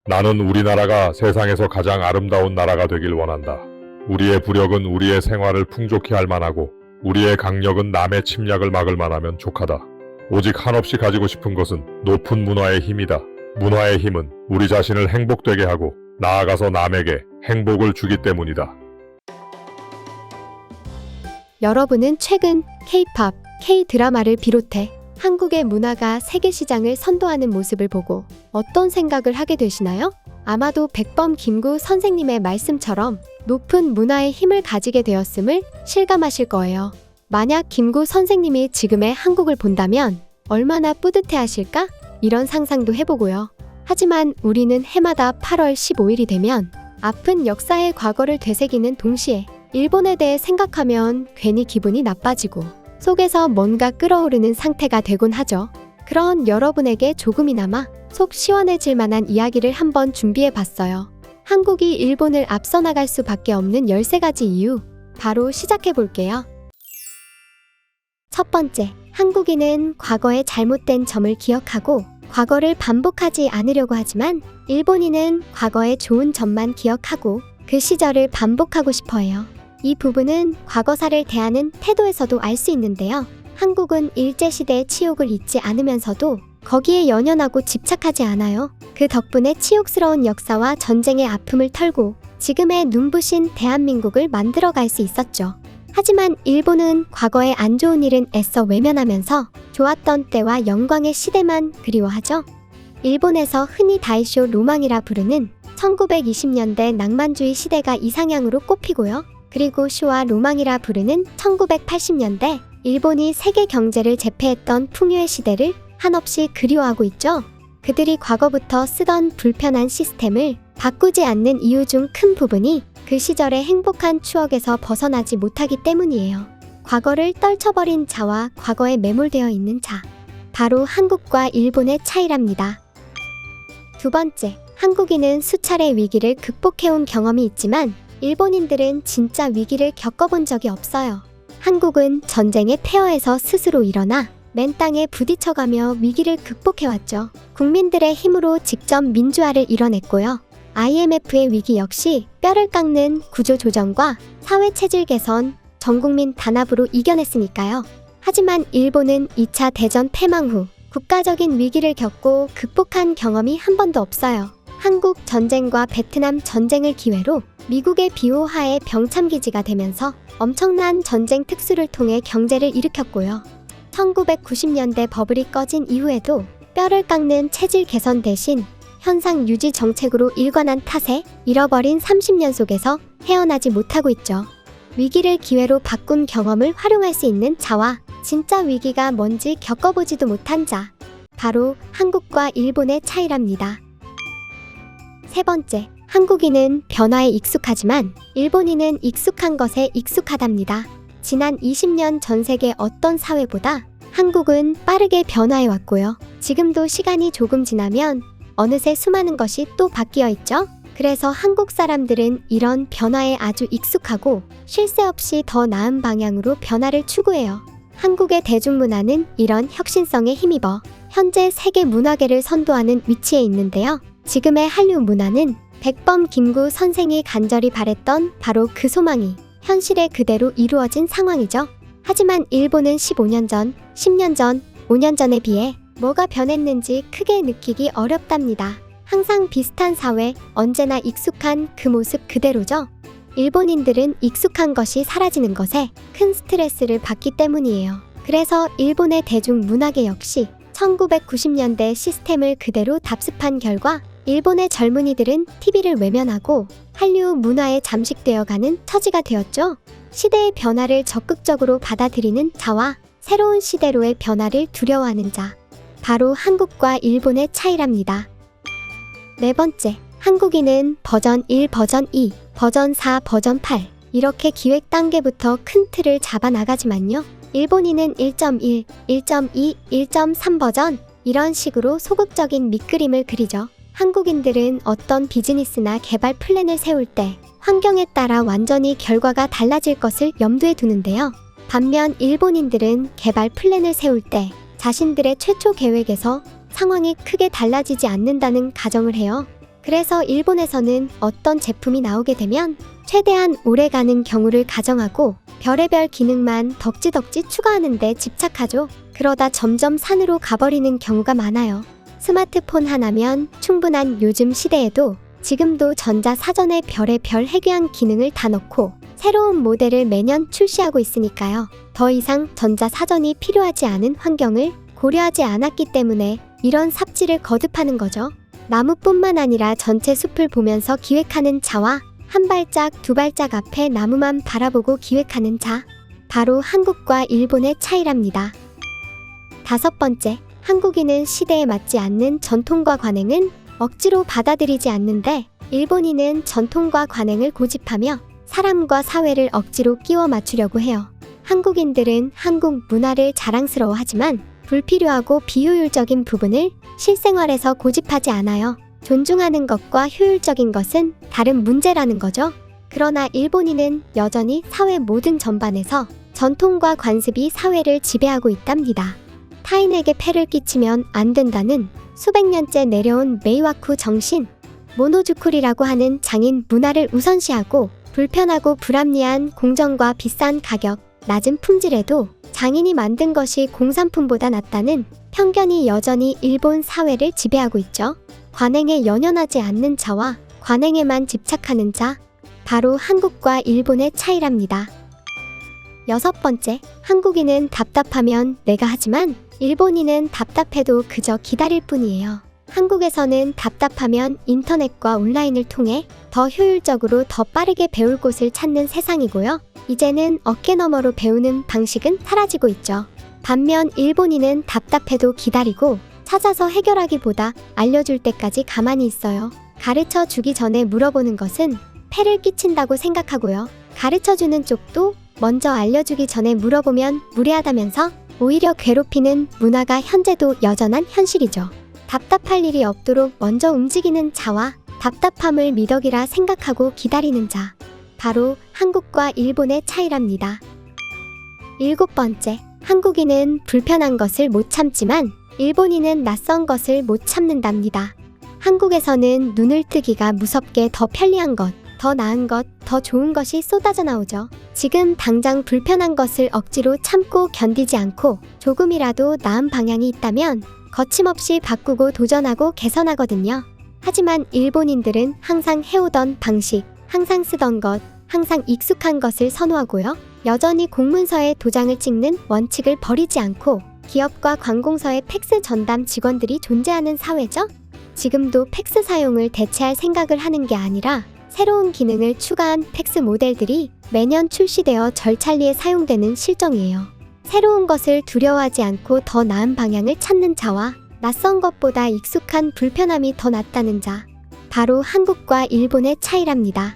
나는 우리나라가 세상에서 가장 아름다운 나라가 되길 원한다. 우리의 부력은 우리의 생활을 풍족히 할 만하고 우리의 강력은 남의 침략을 막을 만하면 족하다. 오직 한없이 가지고 싶은 것은 높은 문화의 힘이다. 문화의 힘은 우리 자신을 행복되게 하고 나아가서 남에게 행복을 주기 때문이다. 여러분은 최근 K-팝, K-드라마를 비롯해 한국의 문화가 세계 시장을 선도하는 모습을 보고 어떤 생각을 하게 되시나요? 아마도 백범 김구 선생님의 말씀처럼 높은 문화의 힘을 가지게 되었음을 실감하실 거예요. 만약 김구 선생님이 지금의 한국을 본다면 얼마나 뿌듯해 하실까? 이런 상상도 해보고요. 하지만 우리는 해마다 8월 15일이 되면 아픈 역사의 과거를 되새기는 동시에 일본에 대해 생각하면 괜히 기분이 나빠지고 속에서 뭔가 끓어오르는 상태가 되곤 하죠. 그런 여러분에게 조금이나마 속 시원해질 만한 이야기를 한번 준비해 봤어요. 한국이 일본을 앞서 나갈 수밖에 없는 13가지 이유, 바로 시작해 볼게요. 첫 번째, 한국인은 과거의 잘못된 점을 기억하고 과거를 반복하지 않으려고 하지만 일본인은 과거의 좋은 점만 기억하고 그 시절을 반복하고 싶어 해요. 이 부분은 과거사를 대하는 태도에서도 알 수 있는데요. 한국은 일제시대의 치욕을 잊지 않으면서도 거기에 연연하고 집착하지 않아요. 그 덕분에 치욕스러운 역사와 전쟁의 아픔을 털고 지금의 눈부신 대한민국을 만들어갈 수 있었죠. 하지만 일본은 과거의 안 좋은 일은 애써 외면하면서 좋았던 때와 영광의 시대만 그리워하죠. 일본에서 흔히 다이쇼 로망이라 부르는 1920년대 낭만주의 시대가 이상향으로 꼽히고요. 그리고 쇼와 로망이라 부르는 1980년대 일본이 세계 경제를 제패했던 풍요의 시대를 한없이 그리워하고 있죠. 그들이 과거부터 쓰던 불편한 시스템을 바꾸지 않는 이유 중 큰 부분이 그 시절의 행복한 추억에서 벗어나지 못하기 때문이에요. 과거를 떨쳐버린 자와 과거에 매몰되어 있는 자. 바로 한국과 일본의 차이랍니다. 두 번째, 한국인은 수차례 위기를 극복해온 경험이 있지만 일본인들은 진짜 위기를 겪어본 적이 없어요. 한국은 전쟁의 폐허에서 스스로 일어나 맨 땅에 부딪혀가며 위기를 극복해왔죠. 국민들의 힘으로 직접 민주화를 이뤄냈고요. IMF의 위기 역시 뼈를 깎는 구조조정과 사회체질 개선, 전국민 단합으로 이겨냈으니까요. 하지만 일본은 2차 대전 패망 후 국가적인 위기를 겪고 극복한 경험이 한 번도 없어요. 한국 전쟁과 베트남 전쟁을 기회로 미국의 비호하에 병참기지가 되면서 엄청난 전쟁 특수를 통해 경제를 일으켰고요. 1990년대 버블이 꺼진 이후에도 뼈를 깎는 체질 개선 대신 현상 유지 정책으로 일관한 탓에 잃어버린 30년 속에서 헤어나지 못하고 있죠. 위기를 기회로 바꾼 경험을 활용할 수 있는 자와 진짜 위기가 뭔지 겪어보지도 못한 자. 바로 한국과 일본의 차이랍니다. 세 번째, 한국인은 변화에 익숙하지만 일본인은 익숙한 것에 익숙하답니다. 지난 20년 전 세계 어떤 사회보다 한국은 빠르게 변화해 왔고요. 지금도 시간이 조금 지나면 어느새 수많은 것이 또 바뀌어 있죠. 그래서 한국 사람들은 이런 변화에 아주 익숙하고 쉴 새 없이 더 나은 방향으로 변화를 추구해요. 한국의 대중문화는 이런 혁신성에 힘입어 현재 세계 문화계를 선도하는 위치에 있는데요. 지금의 한류 문화는 백범 김구 선생이 간절히 바랬던 바로 그 소망이 현실에 그대로 이루어진 상황이죠. 하지만 일본은 15년 전, 10년 전, 5년 전에 비해 뭐가 변했는지 크게 느끼기 어렵답니다. 항상 비슷한 사회, 언제나 익숙한 그 모습 그대로죠. 일본인들은 익숙한 것이 사라지는 것에 큰 스트레스를 받기 때문이에요. 그래서 일본의 대중문화계 역시 1990년대 시스템을 그대로 답습한 결과 일본의 젊은이들은 TV를 외면하고 한류 문화에 잠식되어가는 처지가 되었죠. 시대의 변화를 적극적으로 받아들이는 자와 새로운 시대로의 변화를 두려워하는 자. 바로 한국과 일본의 차이랍니다. 네 번째, 한국인은 버전 1, 버전 2, 버전 4, 버전 8 이렇게 기획 단계부터 큰 틀을 잡아나가지만요. 일본인은 1.1, 1.2, 1.3 버전 이런 식으로 소극적인 밑그림을 그리죠. 한국인들은 어떤 비즈니스나 개발 플랜을 세울 때 환경에 따라 완전히 결과가 달라질 것을 염두에 두는데요. 반면 일본인들은 개발 플랜을 세울 때 자신들의 최초 계획에서 상황이 크게 달라지지 않는다는 가정을 해요. 그래서 일본에서는 어떤 제품이 나오게 되면 최대한 오래가는 경우를 가정하고 별의별 기능만 덕지덕지 추가하는 데 집착하죠. 그러다 점점 산으로 가버리는 경우가 많아요. 스마트폰 하나면 충분한 요즘 시대에도 지금도 전자사전에 별의별 해괴한 기능을 다 넣고 새로운 모델을 매년 출시하고 있으니까요. 더 이상 전자사전이 필요하지 않은 환경을 고려하지 않았기 때문에 이런 삽질을 거듭하는 거죠. 나무뿐만 아니라 전체 숲을 보면서 기획하는 자와 한 발짝 두 발짝 앞에 나무만 바라보고 기획하는 자. 바로 한국과 일본의 차이랍니다. 5번째, 한국인은 시대에 맞지 않는 전통과 관행은 억지로 받아들이지 않는데 일본인은 전통과 관행을 고집하며 사람과 사회를 억지로 끼워 맞추려고 해요. 한국인들은 한국 문화를 자랑스러워하지만 불필요하고 비효율적인 부분을 실생활에서 고집하지 않아요. 존중하는 것과 효율적인 것은 다른 문제라는 거죠. 그러나 일본인은 여전히 사회 모든 전반에서 전통과 관습이 사회를 지배하고 있답니다. 타인에게 폐를 끼치면 안 된다는 수백 년째 내려온 메이와쿠 정신, 모노주쿠리라고 하는 장인 문화를 우선시하고 불편하고 불합리한 공정과 비싼 가격, 낮은 품질에도 장인이 만든 것이 공산품보다 낫다는 편견이 여전히 일본 사회를 지배하고 있죠. 관행에 연연하지 않는 자와 관행에만 집착하는 자, 바로 한국과 일본의 차이랍니다. 6번째, 한국인은 답답하면 내가 하지만 일본인은 답답해도 그저 기다릴 뿐이에요. 한국에서는 답답하면 인터넷과 온라인을 통해 더 효율적으로 더 빠르게 배울 곳을 찾는 세상이고요. 이제는 어깨너머로 배우는 방식은 사라지고 있죠. 반면 일본인은 답답해도 기다리고 찾아서 해결하기보다 알려줄 때까지 가만히 있어요. 가르쳐 주기 전에 물어보는 것은 폐를 끼친다고 생각하고요. 가르쳐주는 쪽도 먼저 알려주기 전에 물어보면 무례하다면서 오히려 괴롭히는 문화가 현재도 여전한 현실이죠. 답답할 일이 없도록 먼저 움직이는 자와 답답함을 미덕이라 생각하고 기다리는 자. 바로 한국과 일본의 차이랍니다. 7번째, 한국인은 불편한 것을 못 참지만 일본인은 낯선 것을 못 참는답니다. 한국에서는 눈을 뜨기가 무섭게 더 편리한 것, 더 나은 것, 더 좋은 것이 쏟아져 나오죠. 지금 당장 불편한 것을 억지로 참고 견디지 않고 조금이라도 나은 방향이 있다면 거침없이 바꾸고 도전하고 개선하거든요. 하지만 일본인들은 항상 해오던 방식, 항상 쓰던 것, 항상 익숙한 것을 선호하고요. 여전히 공문서에 도장을 찍는 원칙을 버리지 않고 기업과 관공서의 팩스 전담 직원들이 존재하는 사회죠. 지금도 팩스 사용을 대체할 생각을 하는 게 아니라 새로운 기능을 추가한 팩스 모델들이 매년 출시되어 절찰리에 사용되는 실정이에요. 새로운 것을 두려워하지 않고 더 나은 방향을 찾는 자와 낯선 것보다 익숙한 불편함이 더 낫다는 자. 바로 한국과 일본의 차이랍니다.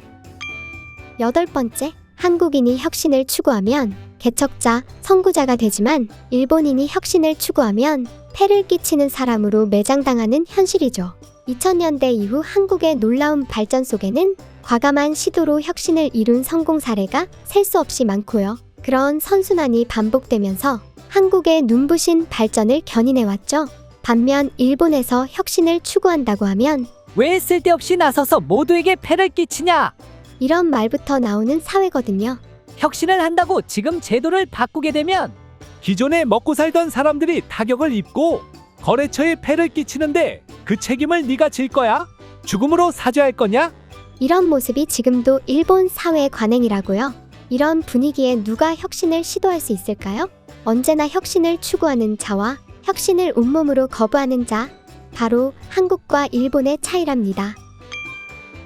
8번째, 한국인이 혁신을 추구하면 개척자, 선구자가 되지만 일본인이 혁신을 추구하면 폐를 끼치는 사람으로 매장당하는 현실이죠. 2000년대 이후 한국의 놀라운 발전 속에는 과감한 시도로 혁신을 이룬 성공 사례가 셀 수 없이 많고요. 그런 선순환이 반복되면서 한국의 눈부신 발전을 견인해왔죠. 반면 일본에서 혁신을 추구한다고 하면 왜 쓸데없이 나서서 모두에게 폐를 끼치냐? 이런 말부터 나오는 사회거든요. 혁신을 한다고 지금 제도를 바꾸게 되면 기존에 먹고 살던 사람들이 타격을 입고 거래처에 폐를 끼치는데 그 책임을 네가 질 거야? 죽음으로 사죄할 거냐? 이런 모습이 지금도 일본 사회의 관행이라고요. 이런 분위기에 누가 혁신을 시도할 수 있을까요? 언제나 혁신을 추구하는 자와 혁신을 온몸으로 거부하는 자. 바로 한국과 일본의 차이랍니다.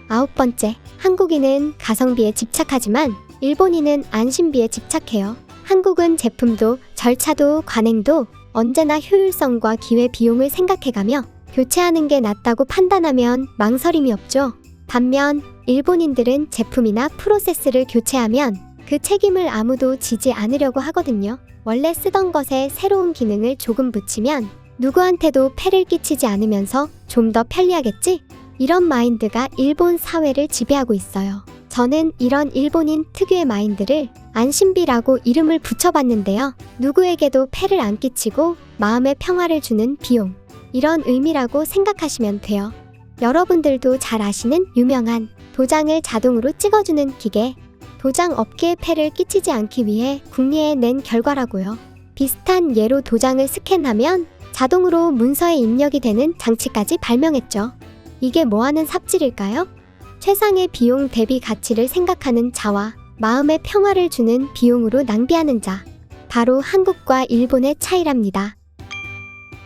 9번째, 한국인은 가성비에 집착하지만 일본인은 안심비에 집착해요. 한국은 제품도 절차도 관행도 언제나 효율성과 기회비용을 생각해가며 교체하는 게 낫다고 판단하면 망설임이 없죠. 반면 일본인들은 제품이나 프로세스를 교체하면 그 책임을 아무도 지지 않으려고 하거든요. 원래 쓰던 것에 새로운 기능을 조금 붙이면 누구한테도 폐를 끼치지 않으면서 좀 더 편리하겠지? 이런 마인드가 일본 사회를 지배하고 있어요. 저는 이런 일본인 특유의 마인드를 안심비라고 이름을 붙여봤는데요. 누구에게도 폐를 안 끼치고 마음의 평화를 주는 비용. 이런 의미라고 생각하시면 돼요. 여러분들도 잘 아시는 유명한 도장을 자동으로 찍어주는 기계. 도장 업계에 폐를 끼치지 않기 위해 국내에 낸 결과라고요. 비슷한 예로 도장을 스캔하면 자동으로 문서에 입력이 되는 장치까지 발명했죠. 이게 뭐하는 삽질일까요? 최상의 비용 대비 가치를 생각하는 자와 마음의 평화를 주는 비용으로 낭비하는 자. 바로 한국과 일본의 차이랍니다.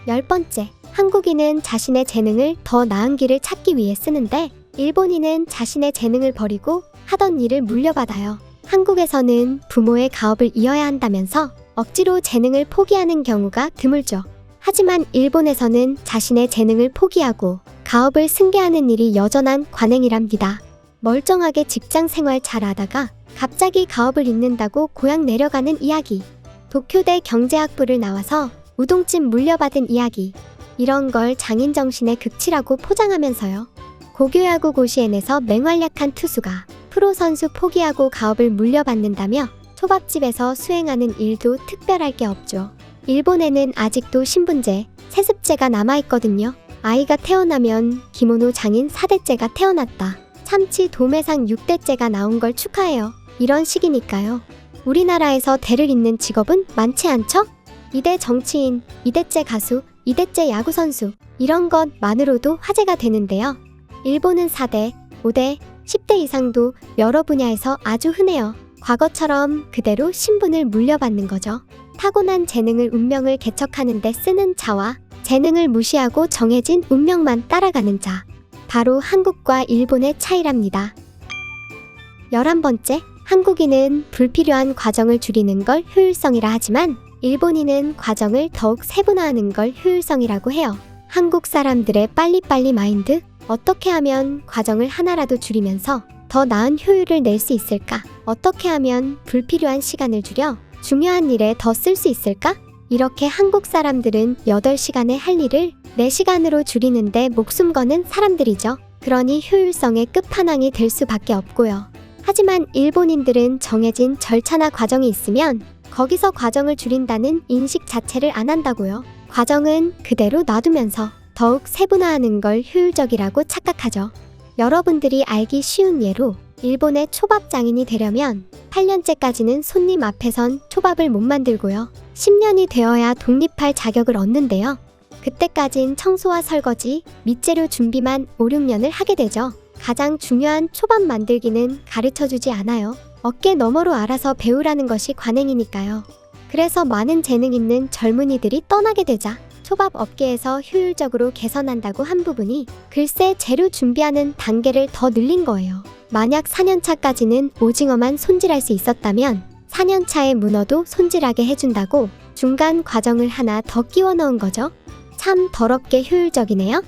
10번째, 한국인은 자신의 재능을 더 나은 길을 찾기 위해 쓰는데 일본인은 자신의 재능을 버리고 하던 일을 물려받아요. 한국에서는 부모의 가업을 이어야 한다면서 억지로 재능을 포기하는 경우가 드물죠. 하지만 일본에서는 자신의 재능을 포기하고 가업을 승계하는 일이 여전한 관행이랍니다. 멀쩡하게 직장 생활 잘하다가 갑자기 가업을 잃는다고 고향 내려가는 이야기. 도쿄대 경제학부를 나와서 우동집 물려받은 이야기. 이런 걸 장인정신의 극치라고 포장하면서요. 고교야구 고시엔에서 맹활약한 투수가 프로 선수 포기하고 가업을 물려받는다며 초밥집에서 수행하는 일도 특별할 게 없죠. 일본에는 아직도 신분제, 세습제가 남아있거든요. 아이가 태어나면 기모노 장인 4대째가 태어났다. 참치 도매상 6대째가 나온 걸 축하해요. 이런 식이니까요. 우리나라에서 대를 잇는 직업은 많지 않죠? 2대 정치인, 2대째 가수, 2대째 야구선수 이런 것만으로도 화제가 되는데요. 일본은 4대, 5대, 10대 이상도 여러 분야에서 아주 흔해요. 과거처럼 그대로 신분을 물려받는 거죠. 타고난 재능을 운명을 개척하는 데 쓰는 자와 재능을 무시하고 정해진 운명만 따라가는 자. 바로 한국과 일본의 차이랍니다. 11번째, 한국인은 불필요한 과정을 줄이는 걸 효율성이라 하지만 일본인은 과정을 더욱 세분화하는 걸 효율성이라고 해요. 한국 사람들의 빨리빨리 마인드, 어떻게 하면 과정을 하나라도 줄이면서 더 나은 효율을 낼 수 있을까? 어떻게 하면 불필요한 시간을 줄여 중요한 일에 더 쓸 수 있을까? 이렇게 한국 사람들은 8시간에 할 일을 4시간으로 줄이는데 목숨 거는 사람들이죠. 그러니 효율성의 끝판왕이 될 수밖에 없고요. 하지만 일본인들은 정해진 절차나 과정이 있으면 거기서 과정을 줄인다는 인식 자체를 안 한다고요. 과정은 그대로 놔두면서 더욱 세분화하는 걸 효율적이라고 착각하죠. 여러분들이 알기 쉬운 예로 일본의 초밥 장인이 되려면 8년째까지는 손님 앞에선 초밥을 못 만들고요. 10년이 되어야 독립할 자격을 얻는데요. 그때까진 청소와 설거지, 밑재료 준비만 5, 6년을 하게 되죠. 가장 중요한 초밥 만들기는 가르쳐주지 않아요. 어깨 너머로 알아서 배우라는 것이 관행이니까요. 그래서 많은 재능 있는 젊은이들이 떠나게 되자 초밥 업계에서 효율적으로 개선한다고 한 부분이 글쎄 재료 준비하는 단계를 더 늘린 거예요. 만약 4년차까지는 오징어만 손질할 수 있었다면 4년차에 문어도 손질하게 해준다고 중간 과정을 하나 더 끼워 넣은 거죠. 참 더럽게 효율적이네요.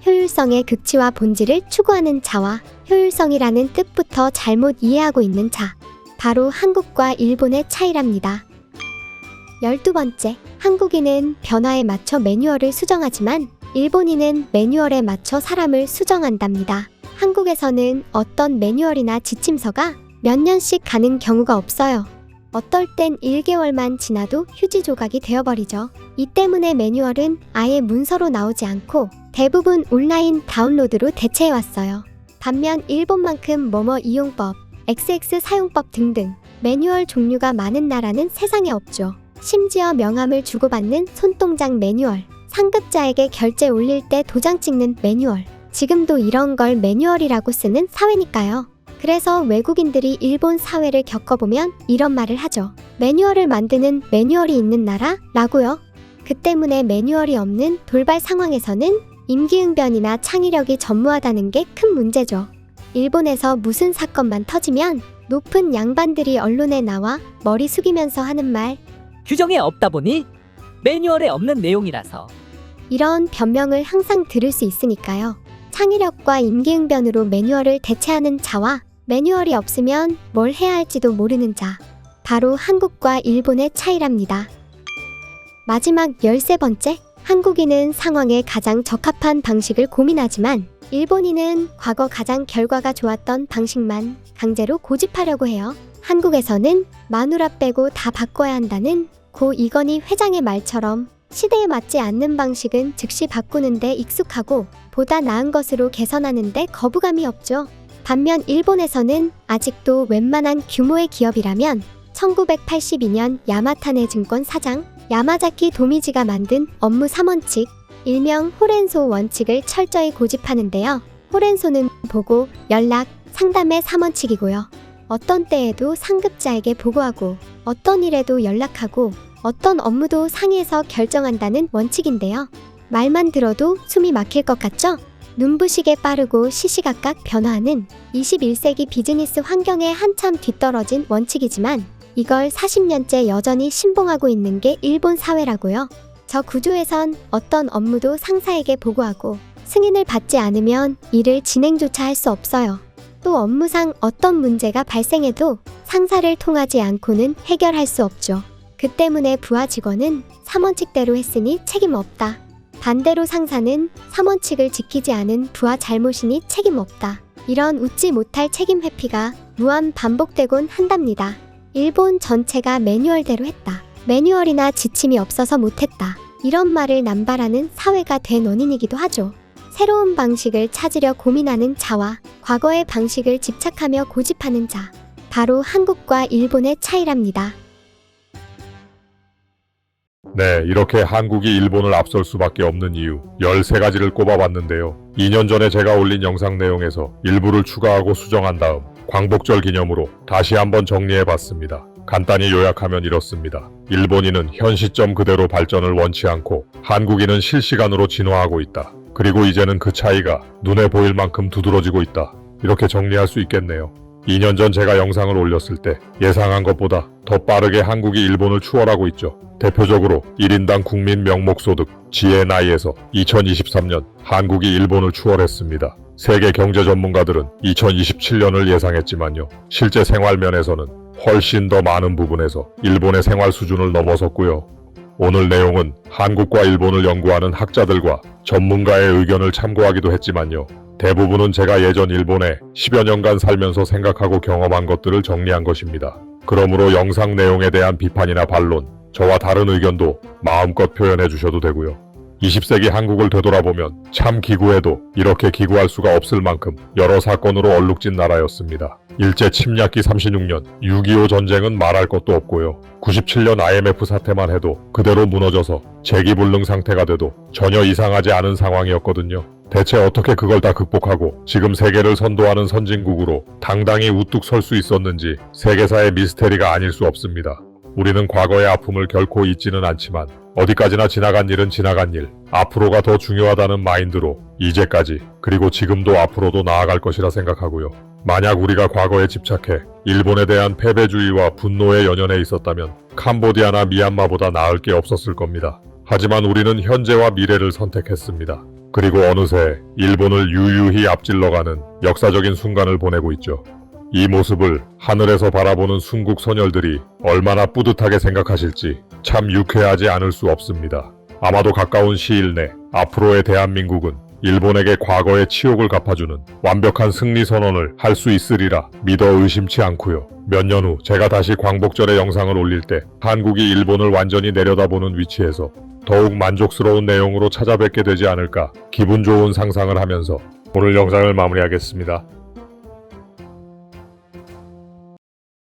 효율성의 극치와 본질을 추구하는 자와 효율성이라는 뜻부터 잘못 이해하고 있는 자. 바로 한국과 일본의 차이랍니다. 12번째, 한국인은 변화에 맞춰 매뉴얼을 수정하지만 일본인은 매뉴얼에 맞춰 사람을 수정한답니다. 한국에서는 어떤 매뉴얼이나 지침서가 몇 년씩 가는 경우가 없어요. 어떨 땐 1개월만 지나도 휴지 조각이 되어버리죠. 이 때문에 매뉴얼은 아예 문서로 나오지 않고 대부분 온라인 다운로드로 대체해왔어요. 반면 일본만큼 뭐뭐 이용법, XX 사용법 등등 매뉴얼 종류가 많은 나라는 세상에 없죠. 심지어 명함을 주고받는 손동작 매뉴얼, 상급자에게 결제 올릴 때 도장 찍는 매뉴얼, 지금도 이런 걸 매뉴얼이라고 쓰는 사회니까요. 그래서 외국인들이 일본 사회를 겪어보면 이런 말을 하죠. 매뉴얼을 만드는 매뉴얼이 있는 나라? 라고요. 그 때문에 매뉴얼이 없는 돌발 상황에서는 임기응변이나 창의력이 전무하다는 게 큰 문제죠. 일본에서 무슨 사건만 터지면 높은 양반들이 언론에 나와 머리 숙이면서 하는 말, 규정에 없다 보니 매뉴얼에 없는 내용이라서. 이런 변명을 항상 들을 수 있으니까요. 창의력과 임기응변으로 매뉴얼을 대체하는 자와 매뉴얼이 없으면 뭘 해야 할지도 모르는 자. 바로 한국과 일본의 차이랍니다. 마지막 13번째, 한국인은 상황에 가장 적합한 방식을 고민하지만 일본인은 과거 가장 결과가 좋았던 방식만 강제로 고집하려고 해요. 한국에서는 마누라 빼고 다 바꿔야 한다는 고 이건희 회장의 말처럼 시대에 맞지 않는 방식은 즉시 바꾸는데 익숙하고 보다 나은 것으로 개선하는데 거부감이 없죠. 반면 일본에서는 아직도 웬만한 규모의 기업이라면 1982년 야마타네 증권 사장 야마자키 도미지가 만든 업무 3원칙, 일명 호렌소 원칙을 철저히 고집하는데요. 호렌소는 보고, 연락, 상담의 3원칙이고요. 어떤 때에도 상급자에게 보고하고, 어떤 일에도 연락하고, 어떤 업무도 상의해서 결정한다는 원칙인데요. 말만 들어도 숨이 막힐 것 같죠? 눈부시게 빠르고 시시각각 변화하는 21세기 비즈니스 환경에 한참 뒤떨어진 원칙이지만 이걸 40년째 여전히 신봉하고 있는 게 일본 사회라고요. 저 구조에선 어떤 업무도 상사에게 보고하고 승인을 받지 않으면 일을 진행조차 할 수 없어요. 또 업무상 어떤 문제가 발생해도 상사를 통하지 않고는 해결할 수 없죠. 그 때문에 부하 직원은 3원칙대로 했으니 책임 없다. 반대로 상사는 3원칙을 지키지 않은 부하 잘못이니 책임 없다. 이런 웃지 못할 책임 회피가 무한 반복되곤 한답니다. 일본 전체가 매뉴얼대로 했다. 매뉴얼이나 지침이 없어서 못했다. 이런 말을 남발하는 사회가 된 원인이기도 하죠. 새로운 방식을 찾으려 고민하는 자와 과거의 방식을 집착하며 고집하는 자. 바로 한국과 일본의 차이랍니다. 네, 이렇게 한국이 일본을 앞설 수밖에 없는 이유 13가지를 꼽아봤는데요. 2년 전에 제가 올린 영상 내용에서 일부를 추가하고 수정한 다음 광복절 기념으로 다시 한번 정리해봤습니다. 간단히 요약하면 이렇습니다. 일본인은 현 시점 그대로 발전을 원치 않고 한국인은 실시간으로 진화하고 있다. 그리고 이제는 그 차이가 눈에 보일 만큼 두드러지고 있다. 이렇게 정리할 수 있겠네요. 2년 전 제가 영상을 올렸을 때 예상한 것보다 더 빠르게 한국이 일본을 추월하고 있죠. 대표적으로 1인당 국민 명목소득 GNI에서 2023년 한국이 일본을 추월했습니다. 세계 경제 전문가들은 2027년을 예상했지만요. 실제 생활면에서는 훨씬 더 많은 부분에서 일본의 생활 수준을 넘어섰고요. 오늘 내용은 한국과 일본을 연구하는 학자들과 전문가의 의견을 참고하기도 했지만요. 대부분은 제가 예전 일본에 10여 년간 살면서 생각하고 경험한 것들을 정리한 것입니다. 그러므로 영상 내용에 대한 비판이나 반론, 저와 다른 의견도 마음껏 표현해 주셔도 되고요. 20세기 한국을 되돌아보면 참 기구해도 이렇게 기구할 수가 없을 만큼 여러 사건으로 얼룩진 나라였습니다. 일제 침략기 36년, 6.25 전쟁은 말할 것도 없고요. 97년 IMF 사태만 해도 그대로 무너져서 재기불능 상태가 돼도 전혀 이상하지 않은 상황이었거든요. 대체 어떻게 그걸 다 극복하고 지금 세계를 선도하는 선진국으로 당당히 우뚝 설 수 있었는지 세계사의 미스테리가 아닐 수 없습니다. 우리는 과거의 아픔을 결코 잊지는 않지만 어디까지나 지나간 일은 지나간 일, 앞으로가 더 중요하다는 마인드로 이제까지 그리고 지금도 앞으로도 나아갈 것이라 생각하고요. 만약 우리가 과거에 집착해 일본에 대한 패배주의와 분노에 연연해 있었다면 캄보디아나 미얀마보다 나을 게 없었을 겁니다. 하지만 우리는 현재와 미래를 선택했습니다. 그리고 어느새 일본을 유유히 앞질러가는 역사적인 순간을 보내고 있죠. 이 모습을 하늘에서 바라보는 순국 선열들이 얼마나 뿌듯하게 생각하실지 참 유쾌하지 않을 수 없습니다. 아마도 가까운 시일 내 앞으로의 대한민국은 일본에게 과거의 치욕을 갚아주는 완벽한 승리 선언을 할 수 있으리라 믿어 의심치 않고요. 몇 년 후 제가 다시 광복절의 영상을 올릴 때 한국이 일본을 완전히 내려다보는 위치에서 더욱 만족스러운 내용으로 찾아뵙게 되지 않을까 기분 좋은 상상을 하면서 오늘 영상을 마무리하겠습니다.